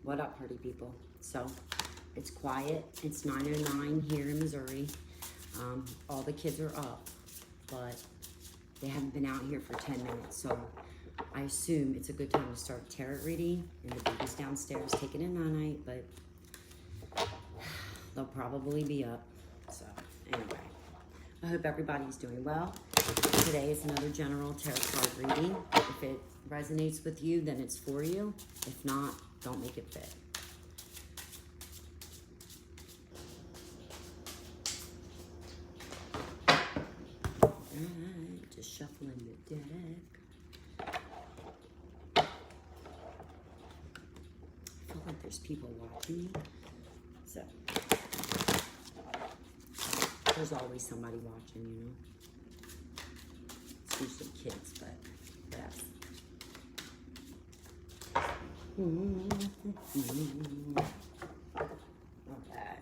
What up, party people? So, it's quiet. It's 9:09 here in Missouri. All the kids are up, but they haven't been out here for 10 minutes. So, I assume it's a good time to start tarot reading. And the baby's downstairs taking a night, but they'll probably be up. So, anyway, I hope everybody's doing well. Today is another general tarot card reading. If it resonates with you, then it's for you. If not, don't make it fit. Alright, just shuffling the deck. I feel like there's people watching me. So, there's always somebody watching, you know. It's usually kids, but yes. Okay.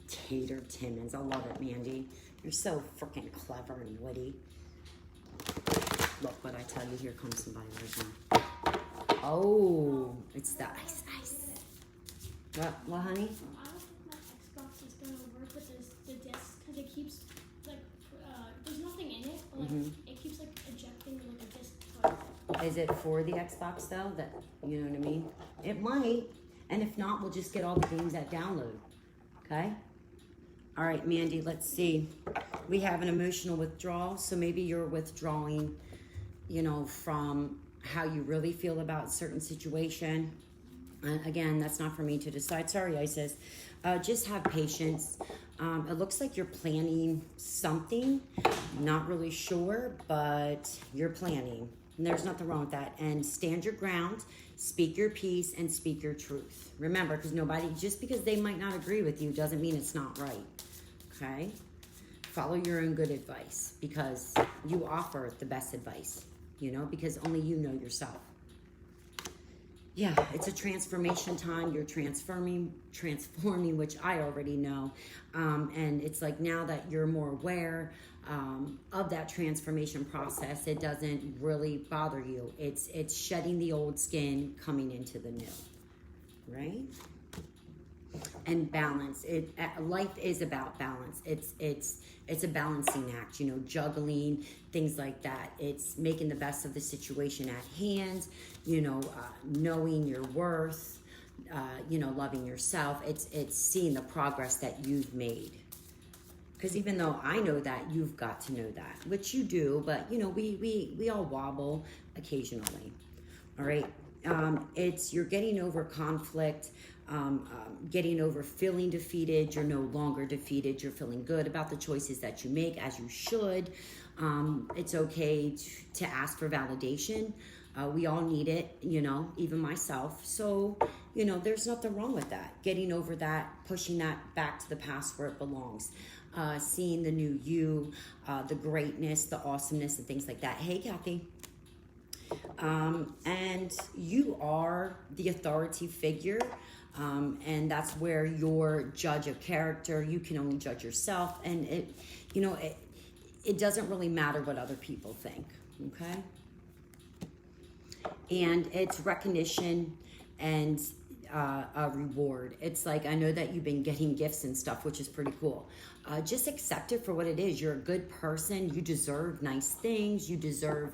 Tater Timmons. I love it, Mandy. You're so freaking clever and witty. Look what I tell you. Here comes somebody right now. Oh, it's the ice. What, honey? I don't think my Xbox is gonna work with the disc because it keeps like there's nothing in it, but like it keeps like ejecting like a disc. Is it for the Xbox though? That you know what I mean? It might, and if not, we'll just get all the games that download. Okay. All right, Mandy. Let's see. We have an emotional withdrawal, so maybe you're withdrawing, you know, from how you really feel about a certain situation. Again, that's not for me to decide. Sorry, Isis. Just have patience. It looks like you're planning something. Not really sure, but you're planning. And there's nothing wrong with that. And stand your ground, speak your piece, and speak your truth. Remember, because just because they might not agree with you doesn't mean it's not right. Okay? Follow your own good advice because you offer the best advice, you know, because only you know yourself. Yeah, it's a transformation time. You're transforming, which I already know. And it's like now that you're more aware of that transformation process, it doesn't really bother you. It's shedding the old skin, coming into the new, right? And balance. Life is about balance. It's a balancing act, you know, juggling, things like that. It's making the best of the situation at hand, you know, knowing your worth, you know, loving yourself. It's seeing the progress that you've made. Because even though I know that, you've got to know that, which you do, but, you know, we all wobble occasionally, all right? You're getting over conflict, getting over feeling defeated. You're no longer defeated. You're feeling good about the choices that you make, as you should. It's okay to ask for validation. We all need it, you know, even myself. So, you know, there's nothing wrong with that. Getting over that, pushing that back to the past where it belongs. Seeing the new you, the greatness, the awesomeness, and things like that. Hey, Kathy. And you are the authority figure. And that's where you're judge of character. You can only judge yourself. And it doesn't really matter what other people think. Okay. And it's recognition and a reward. It's like, I know that you've been getting gifts and stuff, which is pretty cool. Just accept it for what it is. You're a good person. You deserve nice things. You deserve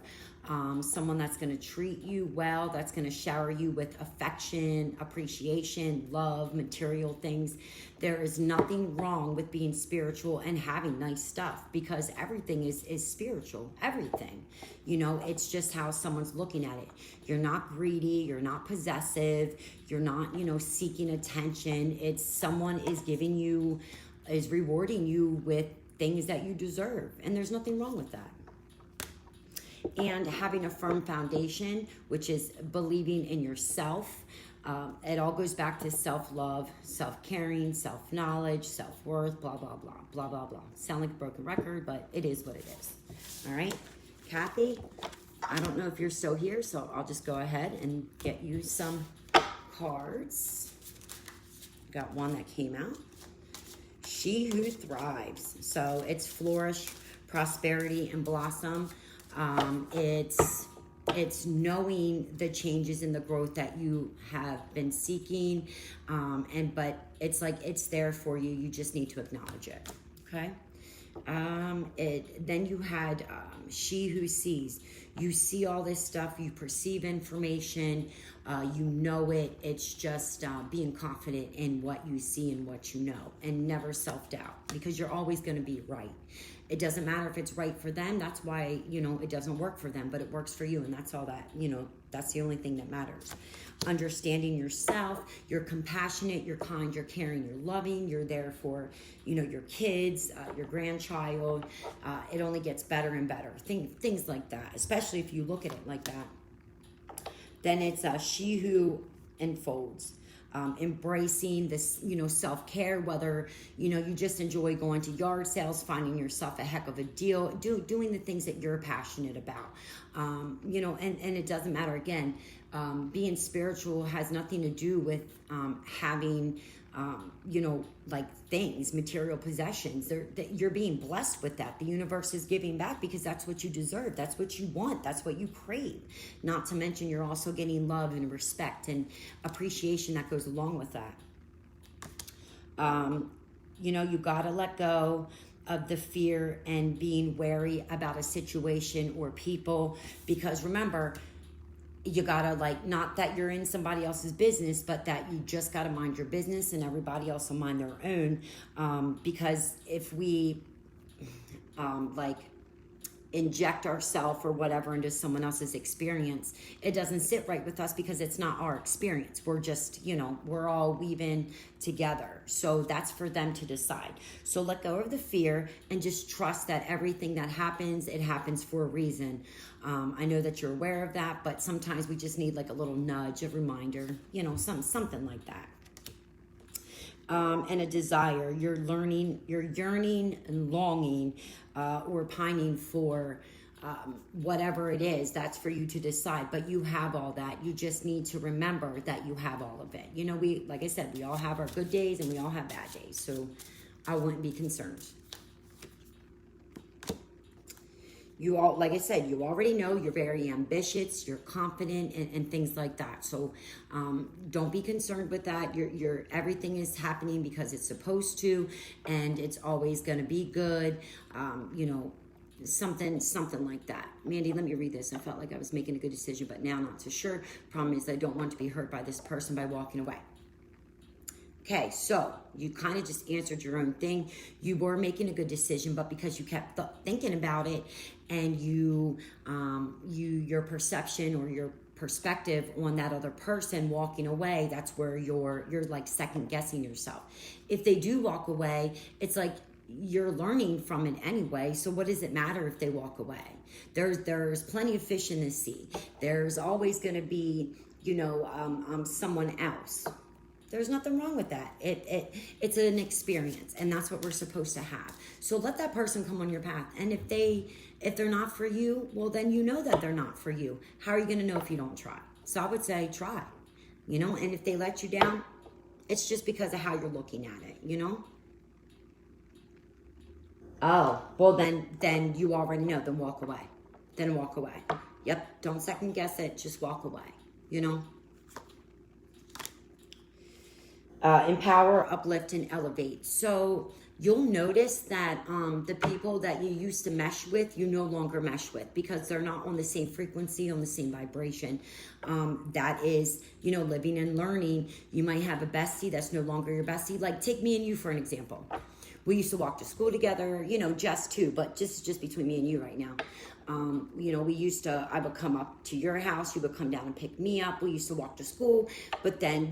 someone that's going to treat you well, that's going to shower you with affection, appreciation, love, material things. There is nothing wrong with being spiritual and having nice stuff because everything is spiritual, everything. You know, it's just how someone's looking at it. You're not greedy, you're not possessive, you're not, you know, seeking attention. It's someone is rewarding you with things that you deserve. And there's nothing wrong with that. And having a firm foundation, which is believing in yourself. It all goes back to self-love, self-caring, self-knowledge, self-worth, blah, blah, blah, blah, blah, blah. Sound like a broken record, but it is what it is. All right. Kathy, I don't know if you're still here, so I'll just go ahead and get you some cards. Got one that came out. She Who Thrives. So it's flourish, prosperity, and blossom. It's it's knowing the changes in the growth that you have been seeking. But it's like, it's there for you. You just need to acknowledge it. Okay. Then you had she who sees. You see all this stuff, you perceive information, you know it. It's just being confident in what you see and what you know, and never self-doubt, because you're always going to be right. It doesn't matter if it's right for them. That's why, it doesn't work for them, but it works for you. And that's all that, that's the only thing that matters. Understanding yourself, you're compassionate, you're kind, you're caring, you're loving, you're there for, your kids, your grandchild. It only gets better and better. Things like that, especially if you look at it like that. Then it's she who enfolds. Embracing this, self-care, whether, you just enjoy going to yard sales, finding yourself a heck of a deal, doing the things that you're passionate about, and it doesn't matter. Again, being spiritual has nothing to do with having, like things, material possessions. You're being blessed with that. The universe is giving back because that's what you deserve. That's what you want. That's what you crave. Not to mention you're also getting love and respect and appreciation that goes along with that. You got to let go of the fear and being wary about a situation or people, because remember, you gotta, not that you're in somebody else's business, but that you just gotta mind your business and everybody else will mind their own. Because if we inject ourselves or whatever into someone else's experience, it doesn't sit right with us because it's not our experience. We're just, we're all weaving together. So that's for them to decide. So let go of the fear and just trust that everything that happens, it happens for a reason. I know that you're aware of that, but sometimes we just need a little nudge, a reminder, something like that. And a desire, you're yearning and longing, or pining for whatever it is. That's for you to decide, but you have all that. You just need to remember that you have all of it. Like I said, we all have our good days and we all have bad days, so I wouldn't be concerned. Like I said, you already know you're very ambitious, you're confident, and things like that. So don't be concerned with that. Everything is happening because it's supposed to, and it's always going to be good. Something like that. Mandy, let me read this. I felt like I was making a good decision, but now I'm not so sure. Problem is I don't want to be hurt by this person by walking away. Okay, so you kind of just answered your own thing. You were making a good decision, but because you kept thinking about it, and your perception or your perspective on that other person walking away, that's where you're second guessing yourself. If they do walk away, it's like you're learning from it anyway. So what does it matter if they walk away? There's plenty of fish in the sea. There's always going to be, someone else. There's nothing wrong with that. It's an experience, and that's what we're supposed to have. So let that person come on your path. And if they're not for you, well, then you know that they're not for you. How are you going to know if you don't try? So I would say try, and if they let you down, it's just because of how you're looking at it, Oh, well, then you already know. Then walk away. Yep. Don't second guess it. Just walk away, Empower, uplift, and elevate. So you'll notice that the people that you used to mesh with, you no longer mesh with, because they're not on the same frequency, on the same vibration. That is, living and learning. You might have a bestie that's no longer your bestie. Like, take me and you for an example. We used to walk to school together, just two, but just between me and you right now. I would come up to your house, you would come down and pick me up. We used to walk to school, but then,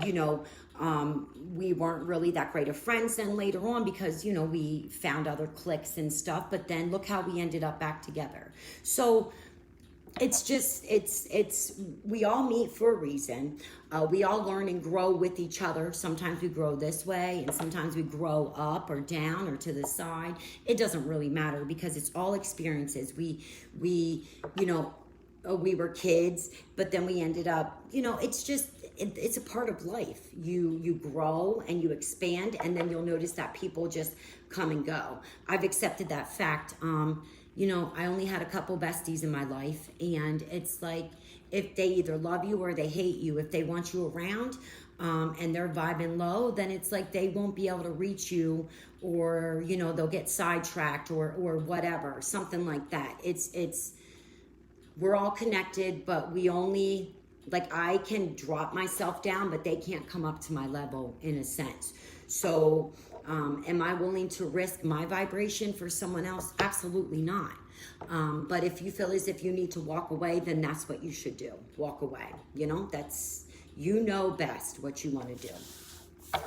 we weren't really that great of friends then later on because, we found other cliques and stuff, but then look how we ended up back together. So we all meet for a reason. We all learn and grow with each other. Sometimes we grow this way, and sometimes we grow up or down or to the side. It doesn't really matter because it's all experiences. We were kids, but then we ended up, it's a part of life. You grow and you expand, and then you'll notice that people just come and go. I've accepted that fact. I only had a couple besties in my life, and it's like, if they either love you or they hate you. If they want you around and they're vibing low, then it's like they won't be able to reach you, or, you know, they'll get sidetracked or whatever, something like that. It's we're all connected, but we only, like, I can drop myself down, but they can't come up to my level in a sense. So am I willing to risk my vibration for someone else? Absolutely not. But if you feel as if you need to walk away, then that's what you should do. Walk away. You know, that's, you know best what you want to do.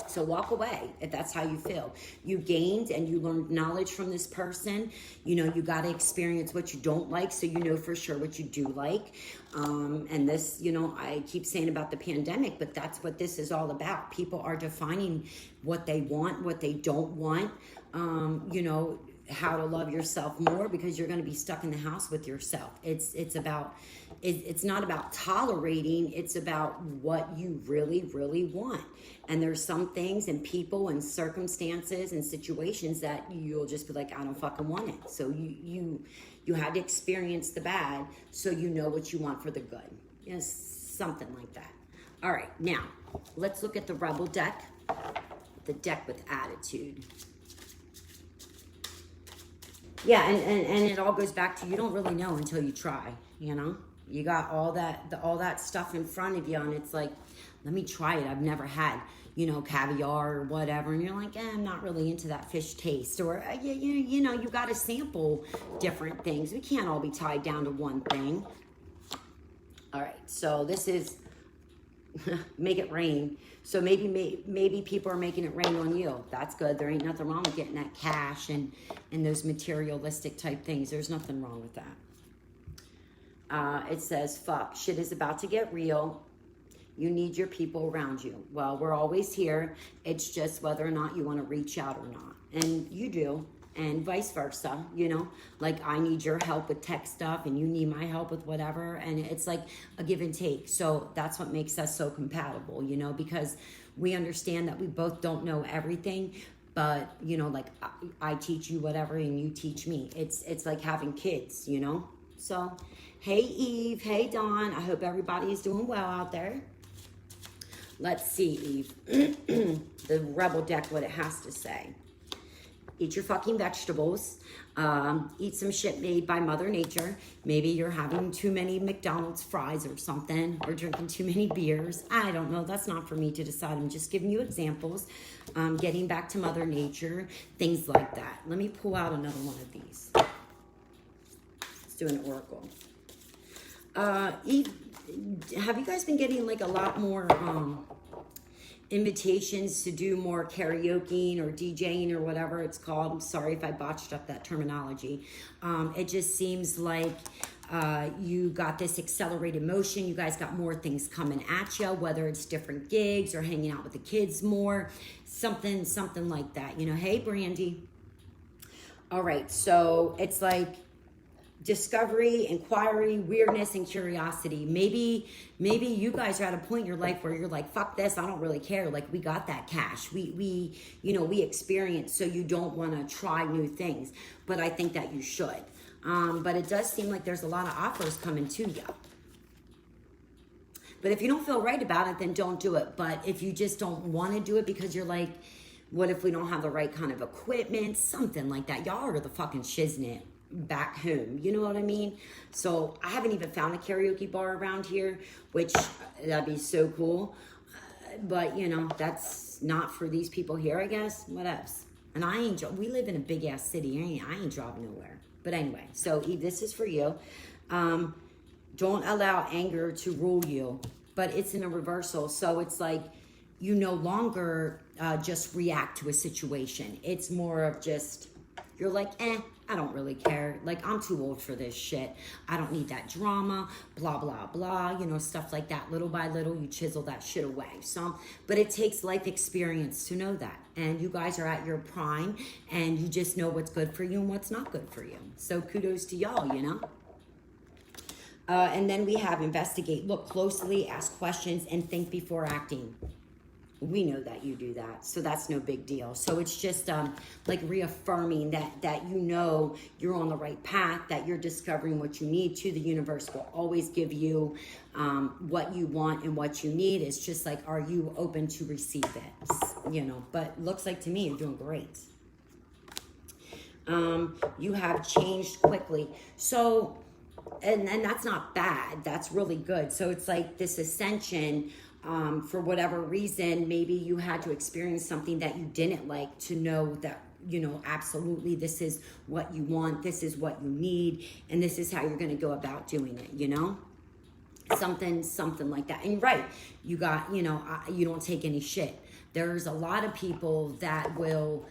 So walk away if that's how you feel. You gained and you learned knowledge from this person. You know, you got to experience what you don't like, so you know for sure what you do like. And this, you know, I keep saying about the pandemic, but that's what this is all about. People are defining what they want, what they don't want. You know, how to love yourself more, because you're going to be stuck in the house with yourself. It's about, it's not about tolerating, it's about what you really, really want. And there's some things and people and circumstances and situations that you'll just be like, I don't fucking want it. So you had to experience the bad, so you know what you want for the good. Yes, something like that. All right, now let's look at the Rebel deck, the deck with attitude. Yeah, and it all goes back to, you don't really know until you try, you know? You got all that stuff in front of you, and it's like, let me try it. I've never had, you know, caviar or whatever, and you're like, I'm not really into that fish taste. Or, you know, you got to sample different things. We can't all be tied down to one thing. All right, so this is make it rain. So maybe people are making it rain on you. That's good. There ain't nothing wrong with getting that cash and those materialistic type things. There's nothing wrong with that. It says, fuck, shit is about to get real. You need your people around you. Well, we're always here. It's just whether or not you want to reach out or not. And you do. And vice versa, you know, like I need your help with tech stuff and you need my help with whatever. And it's like a give and take. So that's what makes us so compatible, you know, because we understand that we both don't know everything, but, you know, like I teach you whatever and you teach me. It's like having kids, you know. So, hey, Eve. Hey, Dawn. I hope everybody is doing well out there. Let's see, Eve. The Rebel deck, what it has to say. Eat your fucking vegetables. Eat some shit made by Mother Nature. Maybe you're having too many McDonald's fries or something, or drinking too many beers. I don't know. That's not for me to decide. I'm just giving you examples. Getting back to Mother Nature, things like that. Let me pull out another one of these. Let's do an oracle. Eve, have you guys been getting like a lot more invitations to do more karaoke or DJing or whatever it's called? I'm sorry if I botched up that terminology. It just seems like you got this accelerated motion. You guys got more things coming at you, whether it's different gigs or hanging out with the kids more, something like that. You know, hey, Brandy. All right, so it's like discovery, inquiry, weirdness, and curiosity. Maybe you guys are at a point in your life where you're like, fuck this, I don't really care. Like, we got that cash. We experience, so you don't want to try new things. But I think that you should. But it does seem like there's a lot of offers coming to you. But if you don't feel right about it, then don't do it. But if you just don't want to do it because you're like, what if we don't have the right kind of equipment? Something like that. Y'all are the fucking shiznit back home, you know what I mean? So I haven't even found a karaoke bar around here, which that'd be so cool, but you know, that's not for these people here, I guess. What else? And we live in a big ass city. I ain't driving nowhere. But anyway, so Eve, this is for you. Don't allow anger to rule you, but it's in a reversal. So it's like you no longer just react to a situation. It's more of just, you're like, I don't really care. Like, I'm too old for this shit. I don't need that drama, blah, blah, blah, you know, stuff like that. Little by little, you chisel that shit away. So, but it takes life experience to know that. And you guys are at your prime, and you just know what's good for you and what's not good for you. So kudos to y'all, you know. And then we have investigate, look closely, ask questions, and think before acting. We know that you do that, so that's no big deal. So it's just like reaffirming that you know you're on the right path, that you're discovering what you need to. The universe will always give you what you want and what you need. It's just like, are you open to receive it? You know, but looks like to me you're doing great. You have changed quickly. So, and that's not bad. That's really good. So it's like this ascension. For whatever reason, maybe you had to experience something that you didn't like to know that, you know, absolutely this is what you want, this is what you need, and this is how you're going to go about doing it, you know? Something like that. And right, you got, you know, you don't take any shit. There's a lot of people that will,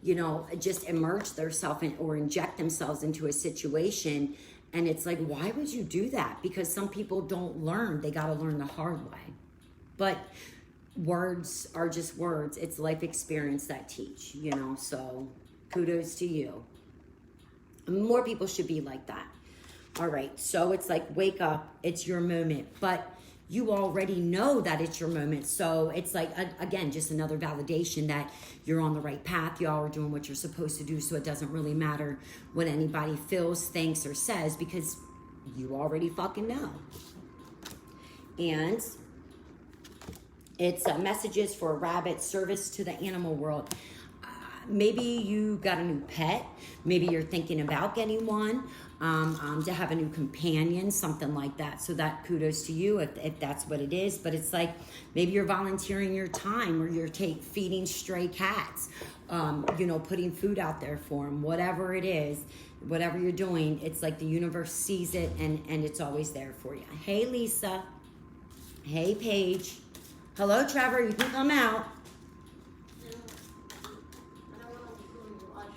you know, just immerse themselves or inject themselves into a situation. And it's like, why would you do that? Because some people don't learn. They got to learn the hard way. But words are just words. It's life experience that teach, you know, so kudos to you. More people should be like that. All right, so it's like, wake up, it's your moment. But you already know that it's your moment. So it's like, again, just another validation that you're on the right path. Y'all are doing what you're supposed to do, so it doesn't really matter what anybody feels, thinks, or says, because you already fucking know. And it's messages for a rabbit, service to the animal world. Maybe you got a new pet. Maybe you're thinking about getting one, to have a new companion, something like that. So that kudos to you if that's what it is. But it's like, maybe you're volunteering your time, or you're feeding stray cats, you know, putting food out there for them, whatever it is, whatever you're doing. It's like the universe sees it and it's always there for you. Hey, Lisa. Hey, Paige. Hello, Trevor. You can come out.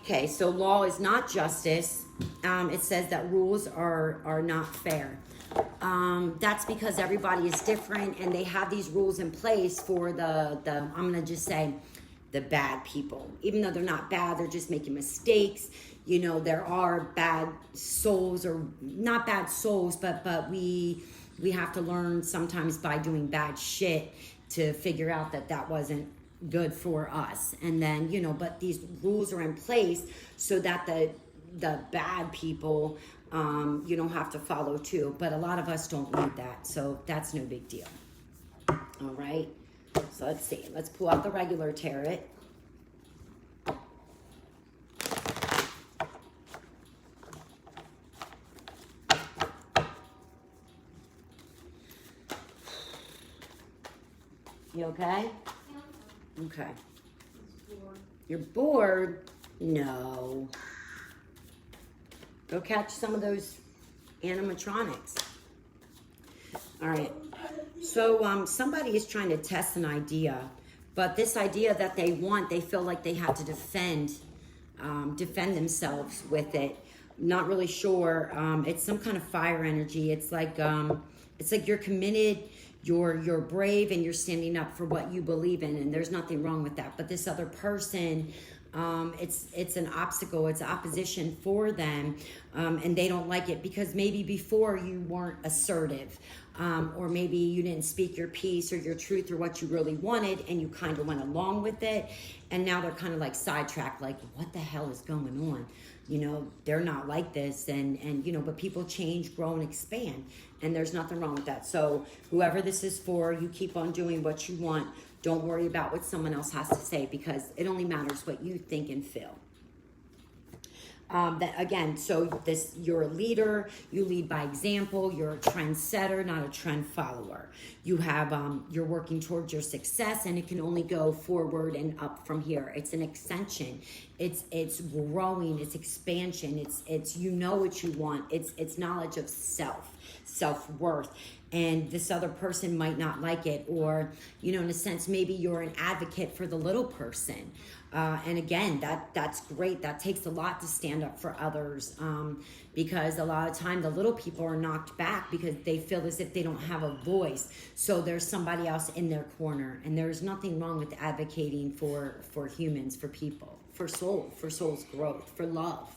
Okay, so law is not justice. It says that rules are not fair. That's because everybody is different, and they have these rules in place for the I'm gonna just say the bad people. Even though they're not bad, they're just making mistakes. You know, there are bad souls, or not bad souls, but we have to learn sometimes by doing bad shit to figure out that wasn't good for us. And then, you know, but these rules are in place so that the bad people, you don't have to follow too. But a lot of us don't need that. So that's no big deal. All right. So let's see. Let's pull out the regular tarot. You okay? Okay. You're bored? No. Go catch some of those animatronics. All right. So somebody is trying to test an idea, but this idea that they want, they feel like they have to defend themselves with it. Not really sure. It's some kind of fire energy. It's like you're committed. You're brave, and you're standing up for what you believe in, and there's nothing wrong with that. But this other person, it's an obstacle, it's opposition for them, and they don't like it because maybe before you weren't assertive, or maybe you didn't speak your piece or your truth or what you really wanted, and you kind of went along with it, and now they're kind of like sidetracked, like, what the hell is going on? You know, they're not like this, and you know, but people change, grow, and expand, and there's nothing wrong with that. So whoever this is for, you keep on doing what you want. Don't worry about what someone else has to say, because it only matters what you think and feel. That again, so you're a leader, you lead by example, you're a trendsetter, not a trend follower. You have, you're working towards your success, and it can only go forward and up from here. It's an extension. It's growing, it's expansion, it's you know what you want, it's knowledge of self-worth. And this other person might not like it, or, you know, in a sense, maybe you're an advocate for the little person. And again, that's great. That takes a lot to stand up for others, because a lot of time the little people are knocked back because they feel as if they don't have a voice. So there's somebody else in their corner, and there's nothing wrong with advocating for humans, for people, for soul's growth, for love.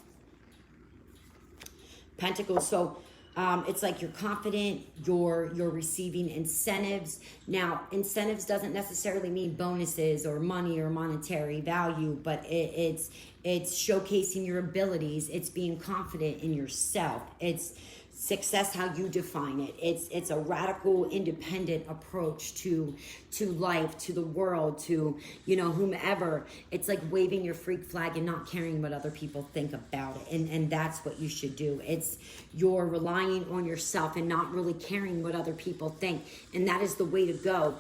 Pentacles. So It's like you're confident, you're receiving incentives. Now, incentives doesn't necessarily mean bonuses or money or monetary value, but it's showcasing your abilities. It's being confident in yourself. It's success how you define it. It's a radical independent approach to life, to the world, to whomever. It's like waving your freak flag and not caring what other people think about it, and that's what you should do. It's you're relying on yourself and not really caring what other people think, and that is the way to go.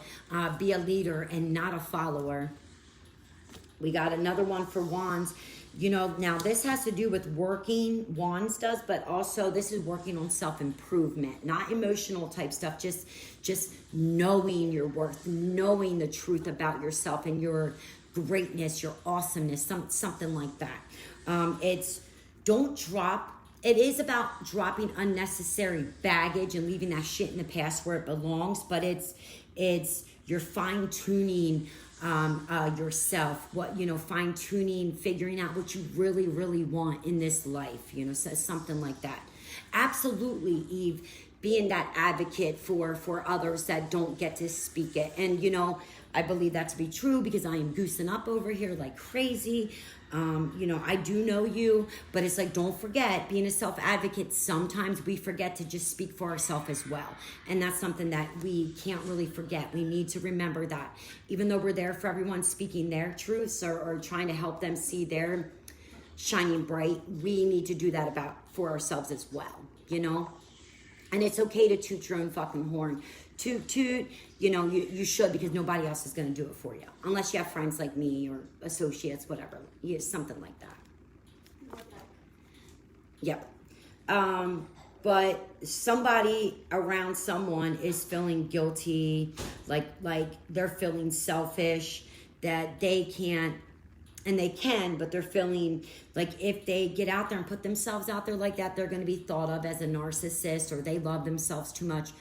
Be a leader and not a follower. We got another one for wands. Now this has to do with working, wands does, but also this is working on self-improvement, not emotional type stuff, just knowing your worth, knowing the truth about yourself and your greatness, your awesomeness, something like that. It is about dropping unnecessary baggage and leaving that shit in the past where it belongs, but it's you're fine-tuning yourself, fine-tuning, figuring out what you really, really want in this life, something like that. Absolutely, Eve, being that advocate for others that don't get to speak it. And, I believe that to be true because I am goosing up over here like crazy. I do know you, but it's like, don't forget, being a self-advocate, sometimes we forget to just speak for ourselves as well. And that's something that we can't really forget. We need to remember that even though we're there for everyone speaking their truths or trying to help them see their shining bright, we need to do that for ourselves as well, And it's okay to toot your own fucking horn. Toot, you should, because nobody else is going to do it for you. Unless you have friends like me or associates, whatever. Something like that. Yep. But somebody around someone is feeling guilty, like they're feeling selfish, that they can't, and they can, but they're feeling like if they get out there and put themselves out there like that, they're going to be thought of as a narcissist or they love themselves too much.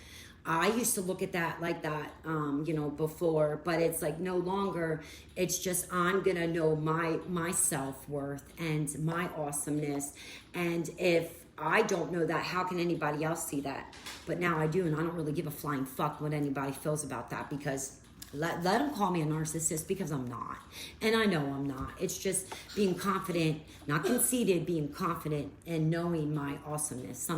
I used to look at that like that, before, but it's like no longer. It's just I'm going to know my self-worth and my awesomeness. And if I don't know that, how can anybody else see that? But now I do, and I don't really give a flying fuck what anybody feels about that, because let them call me a narcissist, because I'm not. And I know I'm not. It's just being confident, not conceited, being confident and knowing my awesomeness.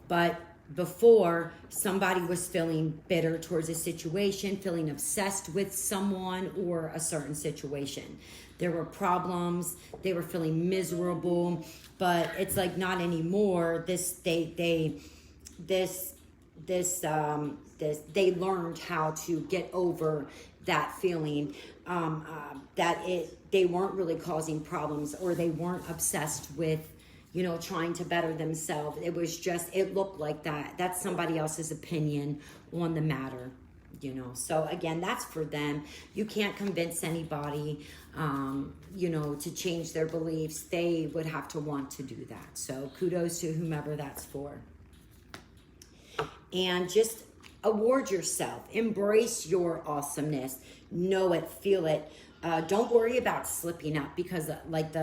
But before, somebody was feeling bitter towards a situation, feeling obsessed with someone or a certain situation. There were problems, they were feeling miserable, but it's like not anymore. They learned how to get over that feeling, they weren't really causing problems, or they weren't obsessed with trying to better themselves. It was just, it looked like that. That's somebody else's opinion on the matter, So again, that's for them. You can't convince anybody, to change their beliefs. They would have to want to do that. So kudos to whomever that's for. And just award yourself. Embrace your awesomeness. Know it, feel it. Don't worry about slipping up, because like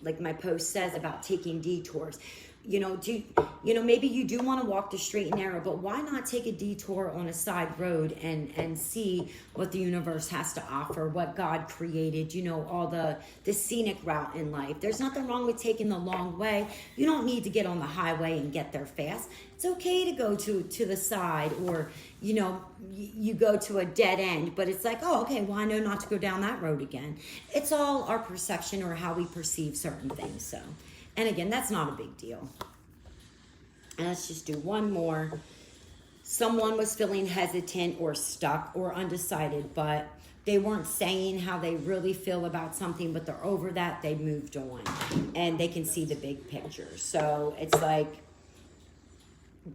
like my post says about taking detours, maybe you do want to walk the straight and narrow, but why not take a detour on a side road and see what the universe has to offer, what God created, all the scenic route in life. There's nothing wrong with taking the long way. You don't need to get on the highway and get there fast. It's okay to go to the side, or you go to a dead end, but it's like, oh, okay, well, I know not to go down that road again. It's all our perception or how we perceive certain things. So, and again, that's not a big deal. And let's just do one more. Someone was feeling hesitant or stuck or undecided, but they weren't saying how they really feel about something, but they're over that. They moved on and they can see the big picture. So it's like,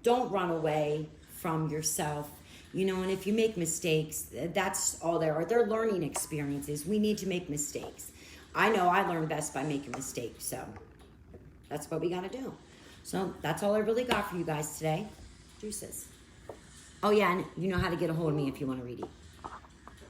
don't run away from yourself, and if you make mistakes, that's all there are. They're learning experiences. We need to make mistakes. I know I learn best by making mistakes, so that's what we got to do. So that's all I really got for you guys today. Deuces. Oh yeah, and you know how to get a hold of me if you want to read it.